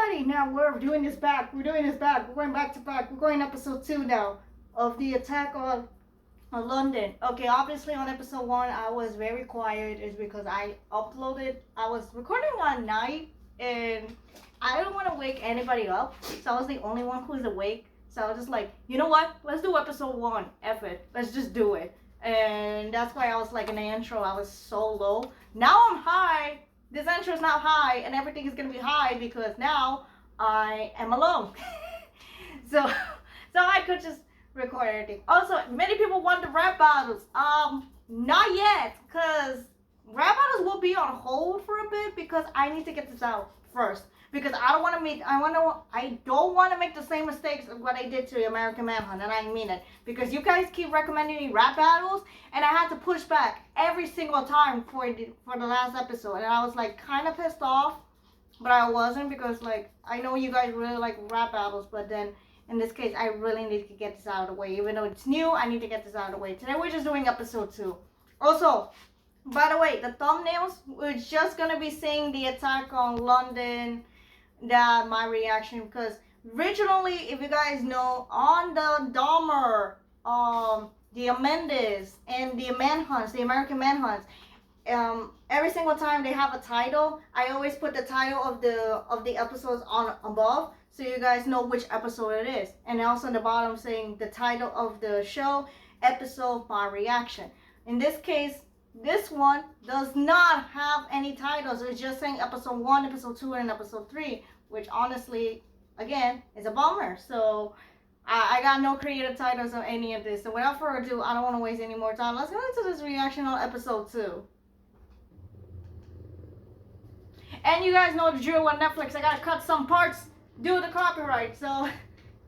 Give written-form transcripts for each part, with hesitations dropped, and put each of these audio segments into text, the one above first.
everybody, now we're doing this back. We're doing this back. We're going back to back. We're going episode 2 now of the attack on London. Okay, obviously on episode 1 I was very quiet. It's because I was recording one night and I don't want to wake anybody up. So I was the only one who's awake. So I was just like, you know what? Let's do episode 1. F it. Let's just do it. And that's why I was like in the intro, I was so low. Now I'm high. This intro is now high and everything is going to be high because now I am alone. so I could just record everything. Also, many people want the rap battles. Not yet, because rap battles will be on hold for a bit because I need to get this out first. Because I don't want to make the same mistakes of what I did to the American Manhunt, and I mean it. Because you guys keep recommending me rap battles, and I had to push back every single time for the last episode, and I was like kind of pissed off, but I wasn't because like I know you guys really like rap battles, but then in this case I really need to get this out of the way. Even though it's new, I need to get this out of the way. Today we're just doing episode 2. Also, by the way, the thumbnails, we're just gonna be seeing the attack on London. That my reaction, because originally, if you guys know, on the Dahmer, the Amendes and the manhunts, the American manhunts, every single time they have a title, I always put the title of the episodes on above, so you guys know which episode it is, and also in the bottom saying the title of the show, episode, my reaction. In this case, this one does not have any titles. It's just saying episode 1, episode 2, and episode 3, which honestly, again, is a bummer. So I got no creative titles on any of this. So without further ado, I don't want to waste any more time. Let's go into this reaction on episode 2. And you guys know the drill on Netflix. I gotta cut some parts due to the copyright. So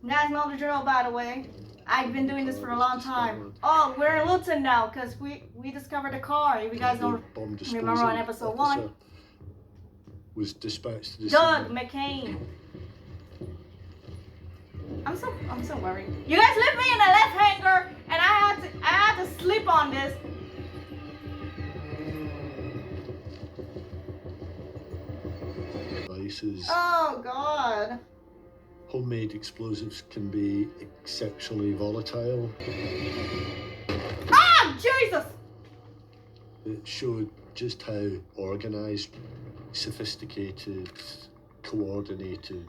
you guys know the drill, by the way. I've been doing this for a long time. Oh, we're in Luton now because we discovered a car. If you guys don't remember on episode 1, was dispatched to Doug McCain. I'm so worried. You guys left me in a left hanger, and I had to sleep on this. devices. Oh God. Homemade explosives can be exceptionally volatile. Ah, Jesus! It showed just how organised, sophisticated, coordinated,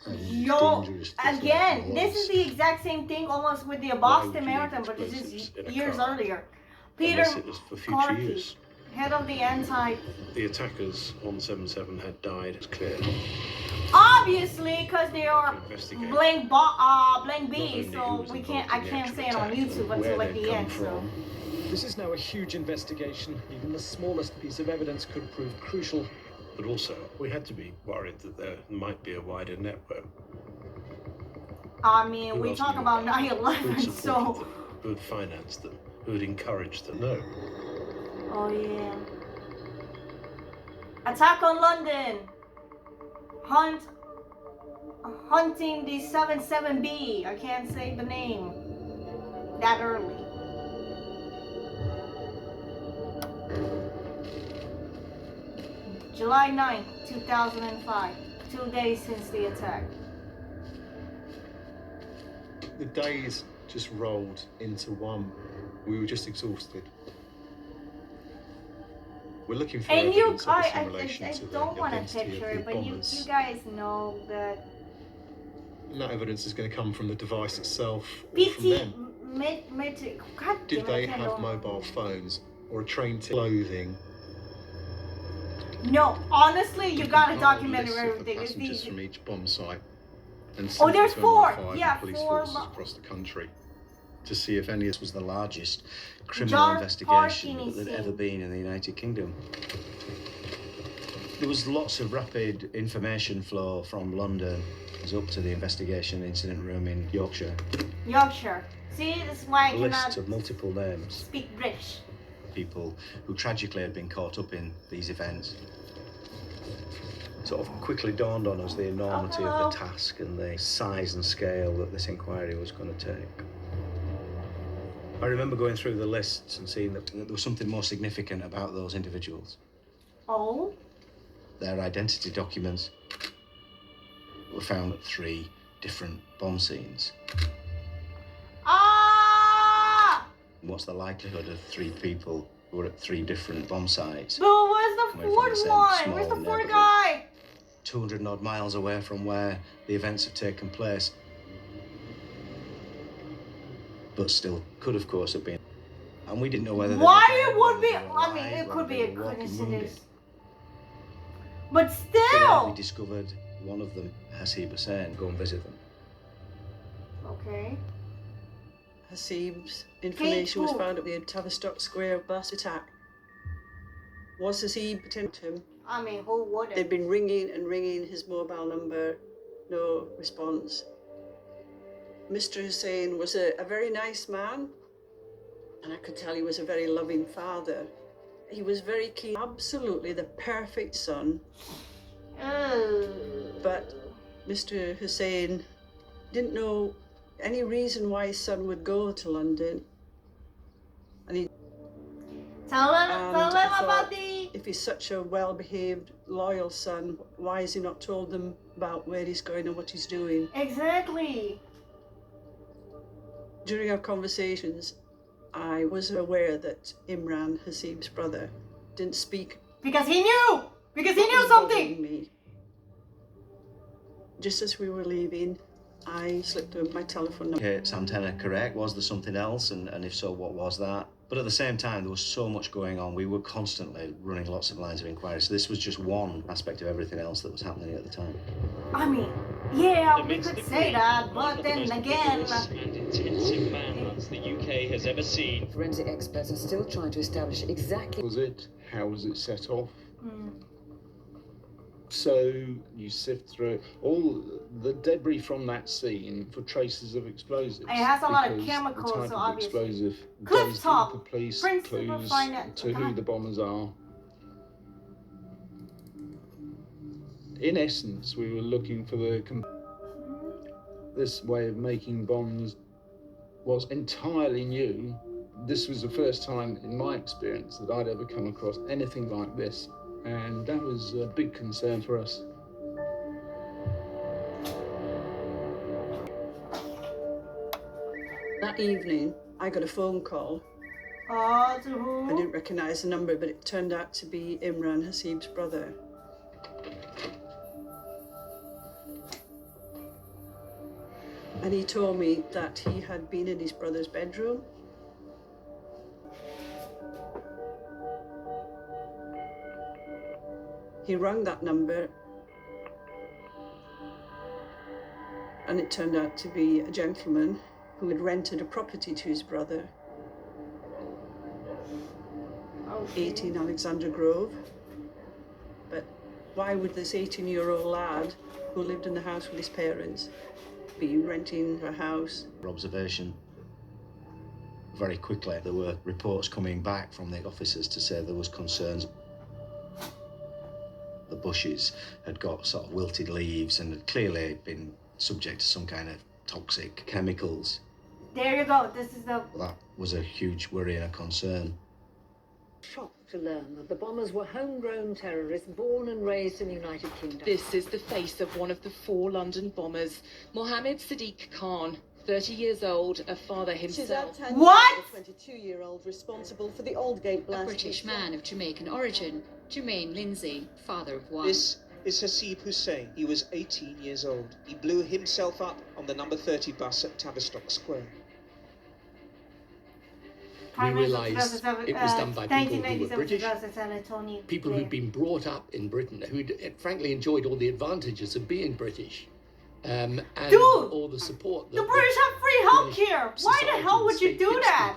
and dangerous this again, was. this is the exact same thing almost with the Boston Marathon, but this is years earlier. Peter Carty, head of the anti... The attackers on 7/7 had died, it's clear. Obviously, because they are blank B, so I can't say it on YouTube until like the end. So this is now a huge investigation. Even the smallest piece of evidence could prove crucial. But also, we had to be worried that there might be a wider network. I mean, we talk about 9/11, so who had financed them, who had encouraged them. No. Oh yeah. Attack on London. Hunting the 77B. I can't say the name that early. July 9th, 2005. 2 days since the attack. The days just rolled into one. We were just exhausted. We're looking for evidence of this in relation to the identity of the but bombers. you guys know that. And that evidence is going to come from the device itself or PT, from them. Did they have mobile phones or a trained clothing? No, honestly, you gotta document everything. It's passengers from each bomb site. And there's 4. Yeah, police 4 forces across the country to see if any of this was the largest criminal investigation that had ever been in the United Kingdom. There was lots of rapid information flow from London up to the investigation incident room in Yorkshire. Yorkshire. See, this is why I Lists cannot of multiple names. speak British. People who tragically had been caught up in these events. Sort of quickly dawned on us the enormity of the task and the size and scale that this inquiry was going to take. I remember going through the lists and seeing that there was something more significant about those individuals. Oh? Their identity documents. were found at 3 different bomb scenes. Ah! What's the likelihood of 3 people who were at 3 different bomb sites? But where's the Coming from the fourth same one? small Where's the fourth neighborhood. guy? 200 and odd miles away from where the events have taken place. But still could, of course, have been. And we didn't know whether they were Why dead, it would whether be? they were I mean, alive, it whether could be they a were walking coincidence. wounded. But So then we still. discovered one of them, Hasib Hussein, go and visit them. Okay. Hasib's information was Kate, found at the Tavistock Square bus attack. Was Hasib attempted him? I mean, who wouldn't? They'd been ringing and ringing his mobile number, no response. Mr. Hussein was a very nice man, and I could tell he was a very loving father. He was very keen, absolutely the perfect son. But Mr. Hussein didn't know any reason why his son would go to London. And he Tell him thought, about the. if he's such a well-behaved, loyal son, why has he not told them about where he's going and what he's doing? Exactly. During our conversations, I was aware that Imran, Hasib's brother, didn't speak. Because he knew. Because he What knew was something. bothering me. Just as we were leaving, I slipped him my telephone number. Kate's antenna correct? Was there something else? And if so, what was that? But at the same time, there was so much going on. We were constantly running lots of lines of inquiry. So this was just one aspect of everything else that was happening at the time. I mean, yeah, we could say that, but then again. And intensive manhunts the UK has ever seen. Forensic experts are still trying to establish exactly. Was it? How was it set off? Hmm. So you sift through all the debris from that scene for traces of explosives. It has a lot of because chemicals, the type so of obviously. explosive Cliff does top. give the police Principal clues finance- to who God. the bombers are. In essence, we were looking for this way of making bombs was entirely new. This was the first time in my experience that I'd ever come across anything like this. And that was a big concern for us. That evening, I got a phone call. Oh, to I who? didn't recognise the number, but it turned out to be Imran, Hasib's brother. And he told me that he had been in his brother's bedroom. He rang that number, and it turned out to be a gentleman who had rented a property to his brother, Okay. 18 Alexander Grove. But why would this 18-year-old lad who lived in the house with his parents be renting a house? Observation. Very quickly, there were reports coming back from the officers to say there was concerns. The bushes had got sort of wilted leaves and had clearly been subject to some kind of toxic chemicals. There you go. This is the. That was a huge worry and a concern. Shocked to learn that the bombers were homegrown terrorists born and raised in the United Kingdom. This is the face of one of the 4 London bombers, Mohammed Sadiq Khan, 30 years old, a father himself. What? A 22-year-old responsible for the Aldgate blast. A British man of Jamaican origin, Jermaine Lindsay, father of 1. This is Hasib Hussein. He was 18 years old. He blew himself up on the number 30 bus at Tavistock Square. Prime We Minister realised Joseph, it was done by people who were 1997 British, Joseph and Tony people Blair. who'd been brought up in Britain, who'd frankly enjoyed all the advantages of being British, and Dude! all the support. The British have free healthcare. Why the hell would you do that?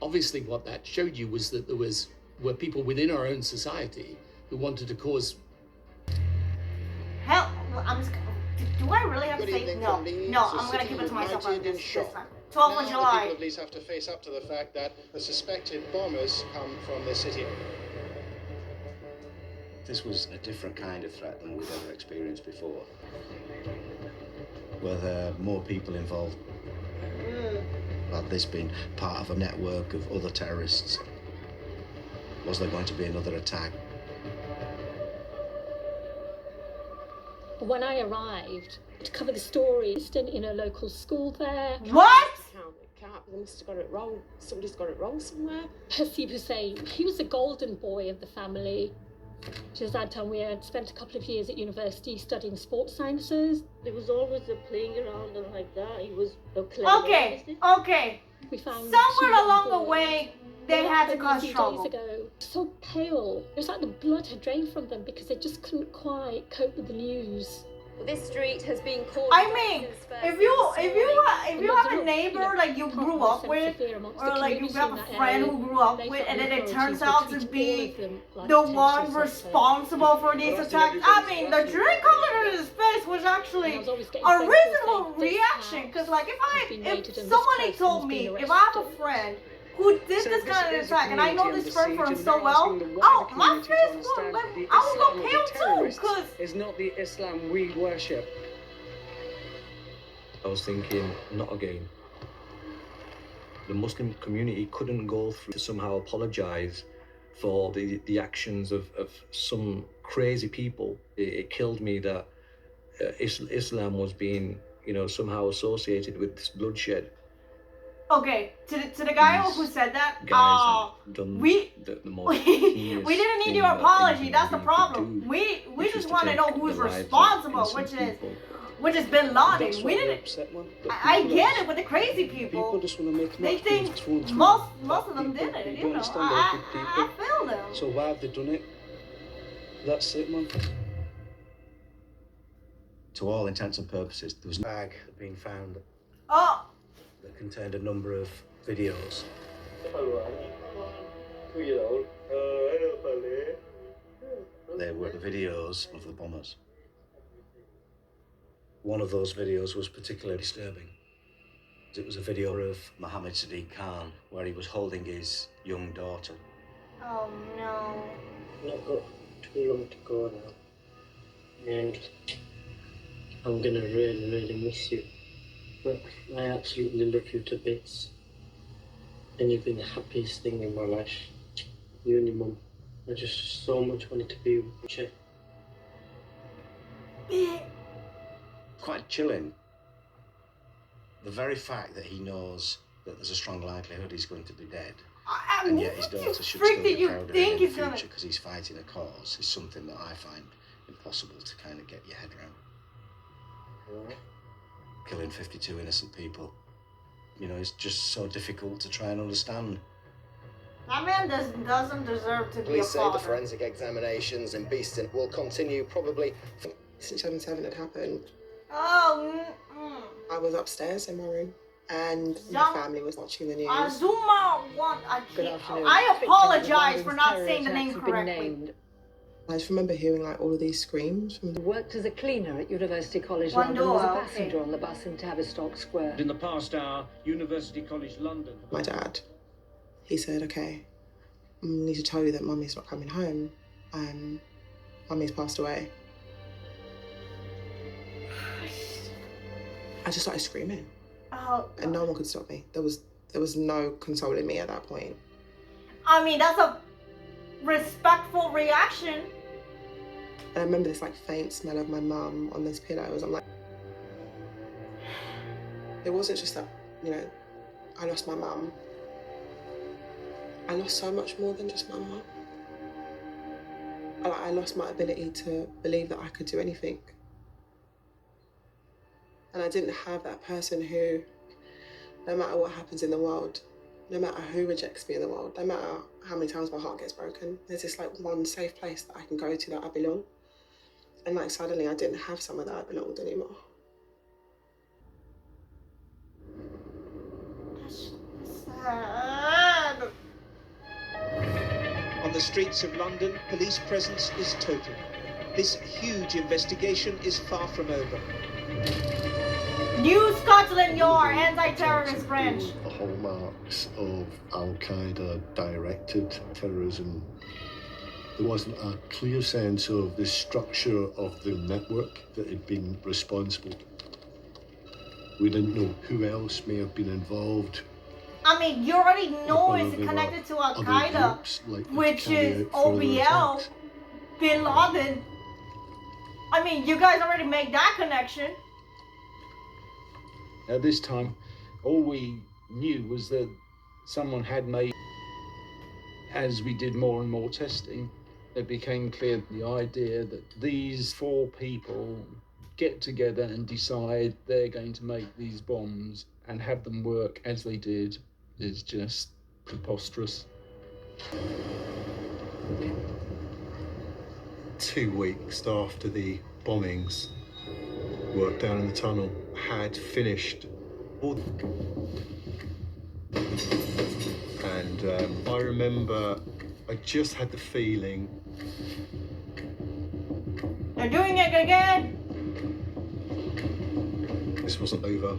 Obviously, what that showed you was that were people within our own society who wanted to cause. Hell, I'm just. Do I really have to Good say evening no? from Leeds. No, The I'm gonna city keep it was to myself on united in this shock. time. 12th of Now the July. people of Leeds have to face up to the fact that the suspected bombers come from this city. This was a different kind of threat than we'd ever experienced before. Were there more people involved? Had this been part of a network of other terrorists? Was there going to be another attack? When I arrived to cover the story, in a local school there. What? They must have got it wrong. Somebody's got it wrong somewhere. Percy was saying he was the golden boy of the family. Just that time we had spent a couple of years at university studying sports sciences. There was always a playing around and like that. He was Okay. We found somewhere along the way they had to cause trouble. Days ago, so pale. It was like the blood had drained from them because they just couldn't quite cope with the news. Well, this street has been called. I mean, if you have a neighbor like you grew up with, or like you have a friend who grew up with, and then it turns out to be the one responsible for these attacks. I mean, the drink coming in his face was actually a reasonable reaction. Cause like if somebody told me, if I have a friend who did this kind of attack, and I know this friend from so well, oh, my face will, like, I will go pale too, cause it's not the Islam we worship. I was thinking, not again. The Muslim community couldn't go through to somehow apologise for the actions of some crazy people. It killed me that Islam was being, somehow associated with this bloodshed. Okay, to the guy who said that, we didn't need your apology. That's the problem. We just want to know who's responsible, which is Bin Laden. We didn't. I get it with the crazy people. They think most of them did it. I feel them. So why have they done it? That's it, man. To all intents and purposes, there was a bag being found. Oh. That contained a number of videos. They were the videos of the bombers. One of those videos was particularly disturbing. It was a video of Mohammed Sadiq Khan, where he was holding his young daughter. Oh no. I've got too long to go now. And I'm gonna really, really miss you. But I absolutely love you to bits. And you've been the happiest thing in my life. You and your mum. I just so much wanted to be with you. Quite chilling. The very fact that he knows that there's a strong likelihood he's going to be dead, and yet his daughter should still be proud of him in the future because he's fighting a cause, is something that I find impossible to kind of get your head around. Killing 52 innocent people. It's just so difficult to try and understand. That man doesn't deserve to be a Police say the father. forensic examinations in Beeston will continue probably since 7/7 had happened. Oh. I was upstairs in my room, and my family was watching the news. I apologize for not saying the name correctly. I just remember hearing like all of these screams. He worked as a cleaner at University College London. Was a passenger on the bus in Tavistock Square. In the past hour, University College London. My dad, he said, "Okay, I need to tell you that Mummy's not coming home. Mummy's passed away." I just started screaming, and no one could stop me. There was no consoling me at that point. I mean, that's a respectful reaction. And I remember this like faint smell of my mum on those pillows. I'm like, it wasn't just that, I lost my mum. I lost so much more than just my mum. I lost my ability to believe that I could do anything. And I didn't have that person who, no matter what happens in the world, no matter who rejects me in the world, no matter how many times my heart gets broken, there's this like one safe place that I can go to that I belong. And like suddenly I didn't have somewhere that I belonged anymore. That's sad. On the streets of London, police presence is total. This huge investigation is far from over. New Scotland Yard anti-terrorist branch. The hallmarks of Al-Qaeda directed terrorism. There wasn't a clear sense of the structure of the network that had been responsible. We didn't know who else may have been involved. I mean, you already know it's connected to Al-Qaeda, which is OBL, Bin Laden. I mean, you guys already made that connection. At this time, all we knew was that someone had made. As we did more and more testing, it became clear the idea that these 4 people get together and decide they're going to make these bombs and have them work as they did is just preposterous. 2 weeks after the bombings, work down in the tunnel had finished. And I remember I just had the feeling. They're doing it again. This wasn't over.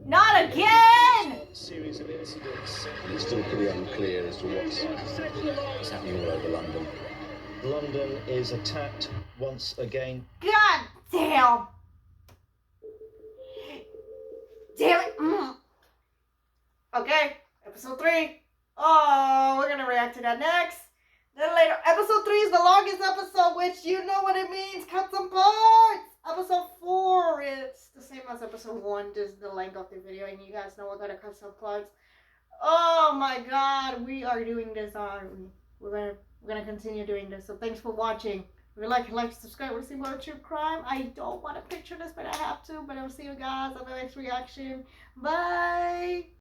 Not again! Series of incidents. It's still pretty unclear as to what's happening all over London. London is attacked once again. God damn! Damn it! Okay, episode 3. Oh, we're gonna react to that next. Then later, episode 3 is the longest episode, which you know what it means. Cut some parts. Episode 4 is the same as episode 1, just the length of the video, and you guys know we're gonna cut some parts. Oh my God, we are doing this. We're gonna continue doing this. So thanks for watching. If you like, subscribe. We'll see more true crime. I don't want to picture this, but I have to. But I'll see you guys on the next reaction. Bye.